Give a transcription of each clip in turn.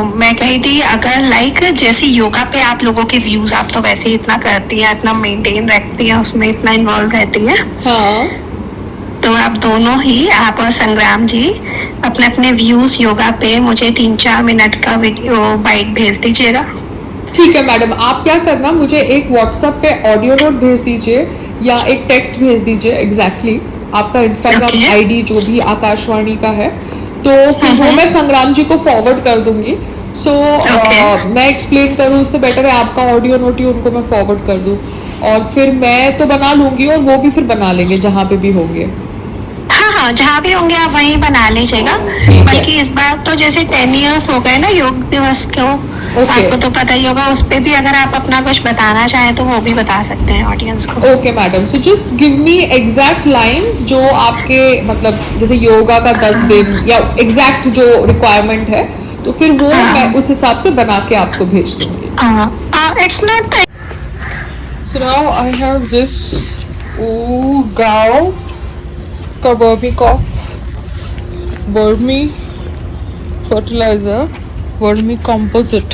मैं कही थी अगर जैसे योगा पे आप लोगों के व्यूज आप तो वैसे ही इतना करती हैं, इतना मेंटेन रखती हैं, उसमें इतना इन्वॉल्व रहती हैं, हाँ तो आप दोनों ही, आप और संग्राम जी, अपने अपने व्यूज योगा पे मुझे 3-4 मिनट का वीडियो बाइट भेज दीजिएगा। ठीक है मैडम, आप क्या करना, मुझे एक व्हाट्सएप पे ऑडियो नोट भेज दीजिए या एक टेक्स्ट भेज दीजिए एग्जैक्टली आपका इंस्टाग्राम आईडी जो भी आकाशवाणी का है, तो फिर वो मैं संग्राम जी को फॉरवर्ड कर दूंगी। सो मैं एक्सप्लेन करूँ, उससे बेटर है आपका ऑडियो नोट ही उनको मैं फॉरवर्ड कर दूँ, और फिर मैं तो बना लूंगी और वो भी फिर बना लेंगे जहाँ पे भी होंगे। हाँ, जहाँ भी होंगे आप वहीं बना लीजिएगा। बल्कि इस बार तो जैसे 10 इयर्स हो गए ना योग दिवस को, आपको तो पता ही होगा, उस पे भी अगर आप अपना कुछ बताना चाहें तो वो भी बता सकते हैं ऑडियंस को। Okay madam, so just give me exact lines जो आपके मतलब जैसे योगा का 10 दिन या एग्जैक्ट जो रिक्वायरमेंट है, तो फिर वो मैं उस हिसाब से बना के आपको भेज दूंगी। It's not. So now I have this गाओ का vermi fertilizer, vermi compost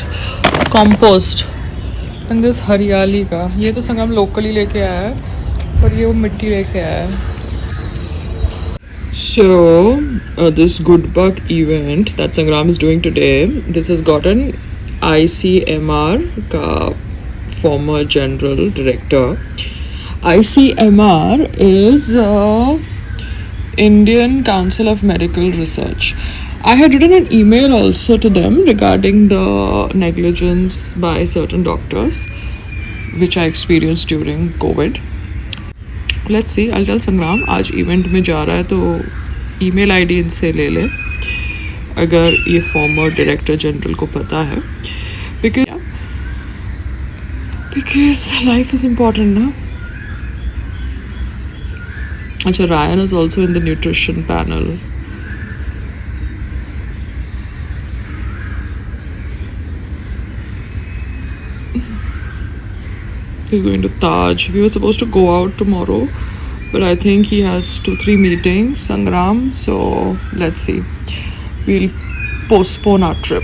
and this Hariyali का, ये तो संगम लोकली लेके आया है, पर ये वो मिट्टी लेके आया है। So this good bug event that Sangram is doing today, this has gotten ICMR का former general director. ICMR is Indian Council of Medical Research. I had written an email also to them regarding the negligence by certain doctors which I experienced during COVID. Let's see, I'll tell Sangram आज event में जा रहा है तो email ID इनसे ले ले अगर ये फॉर्मर डायरेक्टर जनरल को पता है, because life is important ना। अच्छा, Ryan is also in the nutrition panel. He's going to Taj. We were supposed to go out tomorrow, but I think he has 2-3 meetings, Sangram, so let's see. We'll postpone our trip.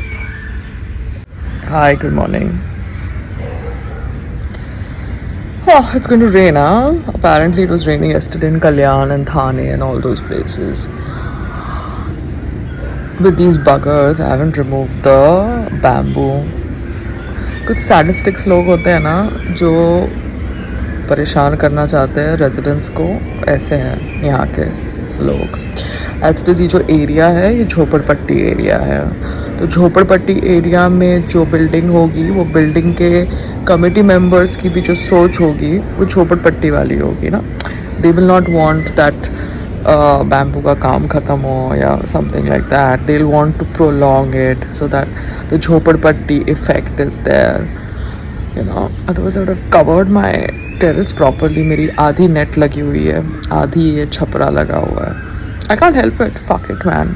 Hi, good morning. Oh, it's going to rain, huh? Apparently it was raining yesterday in Kalyan and Thane and all those places. With these buggers, I haven't removed the bamboo. कुछ सैडिस्टिक्स लोग होते हैं ना जो परेशान करना चाहते हैं रेजिडेंट्स को, ऐसे हैं यहाँ के लोग। एज ये जो एरिया है ये झोपड़पट्टी एरिया है, तो झोपड़पट्टी एरिया में जो बिल्डिंग होगी वो बिल्डिंग के कमेटी मेंबर्स की भी जो सोच होगी वो झोपड़पट्टी वाली होगी ना। They will not want that bamboo का काम ख़त्म हो या something like that, they will want to prolong it so that the झोपड़पट्टी effect is there, you know. Otherwise I would have covered my terrace properly. मेरी आधी net लगी हुई है, आधी ये छपरा लगा हुआ है। I can't help it, fuck it man.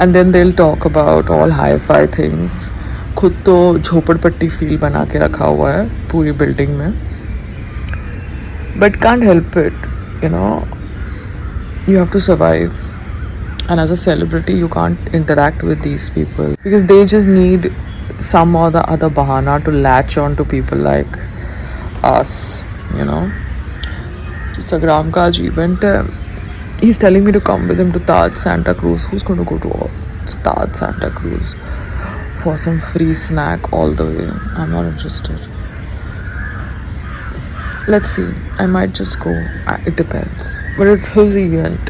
And then they will talk about all hi fi things. खुद तो झोपड़पट्टी फील बना के रखा हुआ है पूरी बिल्डिंग में, but can't help it, you know. You have to survive, and as a celebrity you can't interact with these people because they just need some or the other bahana to latch on to people like us, you know. So Sangram ka aaj event hai, he's telling me to come with him to Taj Santa Cruz. Who's going to go to Taj Santa Cruz for some free snack all the way? I'm not interested. Let's see, I might just go. It depends, but it's his event.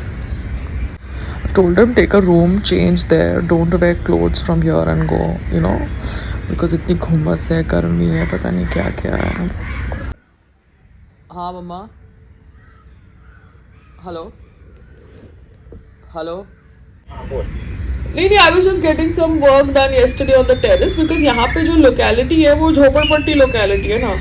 I've told him take a room, change there, don't wear clothes from here and go, you know, because इतनी घुम्मस है, गर्मी है, पता नहीं क्या क्या है। हाँ मम्मा, हेलो हेलो। नहीं, I was just getting some work done yesterday on the terrace because यहाँ पे जो लोकेलिटी है वो झोपड़पट्टी लोकेलिटी है ना।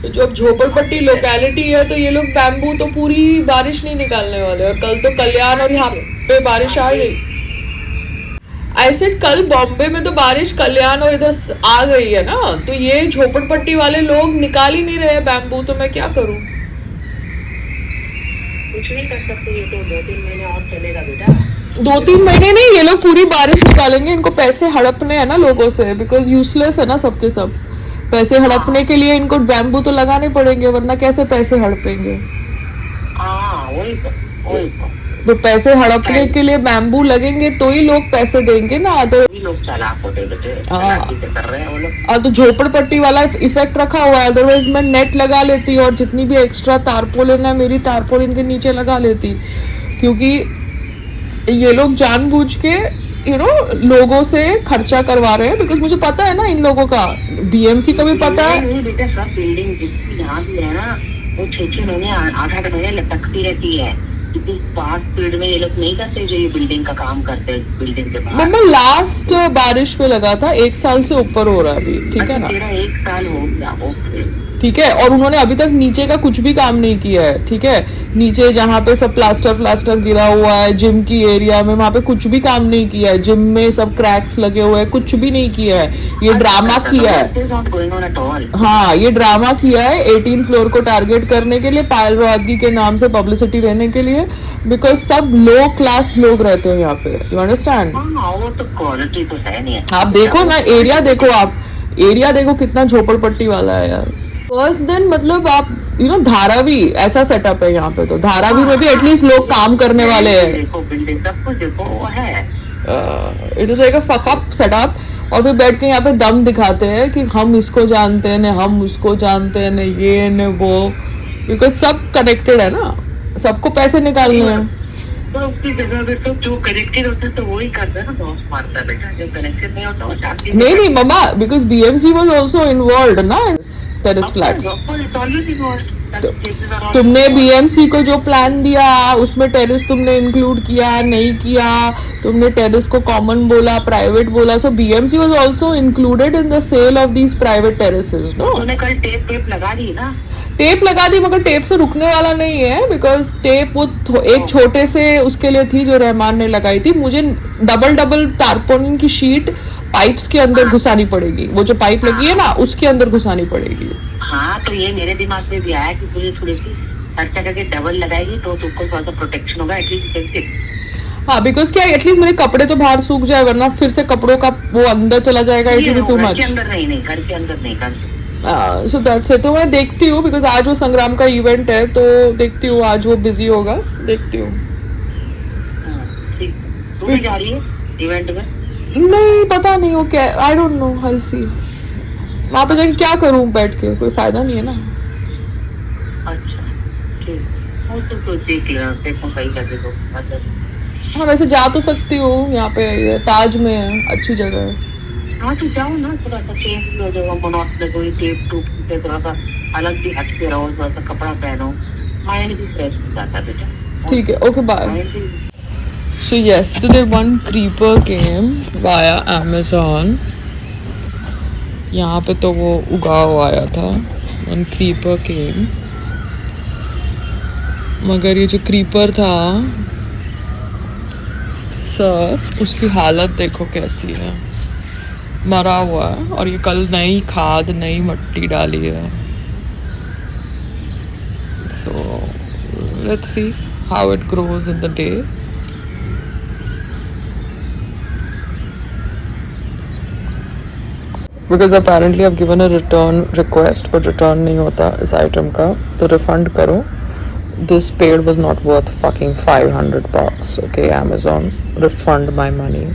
तो जो अब झोपड़पट्टी लोकेलिटी है तो ये लोग बैम्बू तो पूरी बारिश नहीं निकालने वाले, और कल तो कल्याण और यहाँ पे बारिश आ गई। आई सेड कल बॉम्बे में तो बारिश कल्याण और इधर आ गई है ना, तो ये झोपड़पट्टी वाले लोग निकाल ही नहीं रहे बैम्बू, तो मैं क्या करूँ? कुछ नहीं कर सकते, ये तो 2-3 महीने और चलेगा बेटा। 2-3 महीने नहीं, ये लोग पूरी बारिश निकालेंगे, इनको पैसे हड़पने हैं ना लोगों से, बिकॉज यूजलेस है ना सबके सब। पैसे हड़पने के लिए इनको बैम्बू तो लगाने पड़ेंगे, वरना कैसे पैसे हड़पेंगे। हाँ वही तो तो पैसे हड़पने के लिए बैम्बू लगेंगे तो ही लोग पैसे देंगे ना, अदर भी लोग चालाक होते बेटे, हाँ। चालाकी से कर रहे हैं वो लोग। तो झोपड़पट्टी वाला इफेक्ट रखा हुआ है, अदरवाइज मैं नेट लगा लेती और जितनी भी एक्स्ट्रा तारपोलिन है मेरी तारपोलिन के नीचे लगा लेती, क्योंकि ये लोग जानबूझ के लोगों से खर्चा करवा रहे हैं, बिकॉज मुझे पता है ना इन लोगों का, बीएमसी का भी पता है। नहीं बेटा, सब बिल्डिंग जिसकी जहाँ भी है ना, वो 6-6 महीने 8-8 महीने लटकती रहती है, क्योंकि फास्ट स्पीड में ये लोग नहीं करते जो ये बिल्डिंग का काम करते हैं बिल्डिंग के बाहर। मम्मा लास्ट बारिश पे लगा था, 1 साल से ऊपर हो रहा है अभी, ठीक है ना? तेरा 1 साल हो गया, ओके ठीक है, और उन्होंने अभी तक नीचे का कुछ भी काम नहीं किया है, ठीक है? नीचे जहाँ पे सब प्लास्टर गिरा हुआ है, जिम की एरिया में, वहाँ पे कुछ भी काम नहीं किया है, जिम में सब क्रैक्स लगे हुए हैं, कुछ भी नहीं किया है, ये ड्रामा किया है। हाँ, ये ड्रामा किया है 18 फ्लोर को टारगेट करने के लिए, पायल रोहतगी के नाम से पब्लिसिटी लेने के लिए, बिकॉज सब लो क्लास लोग रहते हैं यहाँ पे, यू अंडरस्टैंड? वो तो क्वालिटी तो है नहीं। आप देखो ना एरिया, देखो आप एरिया देखो कितना झोपड़पट्टी वाला है यार। फर्स्ट दिन मतलब आप धारावी ऐसा सेटअप है यहाँ पे, तो धारावी में भी एटलीस्ट लोग काम करने वाले हैं। देखो बिल्डिंग सब कुछ देखो वो है, it is like a fuck up setup, और फिर बैठ के यहाँ पे दम दिखाते हैं कि हम इसको जानते हैं, न हम उसको जानते हैं, न ये न वो, बिकॉज सब कनेक्टेड है ना, सबको पैसे निकालने हैं। तो उसकी जगह पे तो जो कनेक्टेड होता है तो वो ही करता है ना, दोस्त मारता है बेटा, जो कनेक्टेड नहीं होता वो शादी नहीं मम्मा, because BMC was also involved ना इन टेरेस फ्लैट्स। तुमने बीएमसी को जो प्लान दिया उसमें टेरेस तुमने इंक्लूड किया नहीं किया, तुमने टेरेस को कॉमन बोला, प्राइवेट बोला, so BMC was also included in the sale of these private terraces. No, तूने कल टेप लगा दी ना? टेप लगा दी, मगर टेप से रुकने वाला नहीं है, बिकॉज टेप वो एक छोटे से उसके लिए थी जो रहमान ने लगाई थी, मुझे डबल तारपोलिन की शीट पाइप्स के अंदर घुसानी पड़ेगी, वो जो पाइप लगी है ना उसके अंदर घुसानी पड़ेगी। हाँ, तो ये मेरे दिमाग में भी आया कि तुझे थोड़ी सी खर्चा करके डबल लगाएगी तो तुमको थोड़ा सा प्रोटेक्शन होगा एटलीस्ट। हाँ, बिकॉज क्या एटलीस्ट मेरे कपड़े तो बाहर सूख जाए, वरना फिर से कपड़ों का वो अंदर चला जाएगा, it will be too much. अंदर नहीं, घर के अंदर नहीं। So that's it. तो मैं देखती हूँ, बिकॉज आज वो संग्राम का इवेंट है, तो देखती हूँ आज वो बिजी होगा, देखती हूँ। तू भी जा रही है इवेंट में? नहीं पता नहीं वो क्या, आई डोंट नो, आई सी। वहाँ पे जाके क्या करूँ बैठ के, कोई फायदा नहीं है ना। अच्छा ठीक, वो तो देख लेना, देखो सही करके दो। हाँ, वैसे जा तो सकती हूँ, यहाँ पे ताज में है, अच्छी जगह है। हाँ तो जाओ ना, थोड़ा सा चेंज हो जाओ, मोनोटोनस कोई टेप टूप से थोड़ा सा अलग भी हट के रहो, थोड़ा सा कपड़ा पहनो, माइंड भी फ्रेश हो जाता है बेटा। ठीक है, okay bye. So yesterday one creeper came via Amazon. यहाँ पे तो वो उगा हुआ आया था, one creeper came, मगर ये जो creeper था सर, उसकी हालत देखो कैसी है, मरा हुआ है, और ये कल नई खाद नई मट्टी डाली है। So let's see how it grows in the day. Because apparently I've given a return request, but return नहीं होता इस item का, तो refund करो। This paid was not worth fucking $500. Okay, Amazon, refund my money.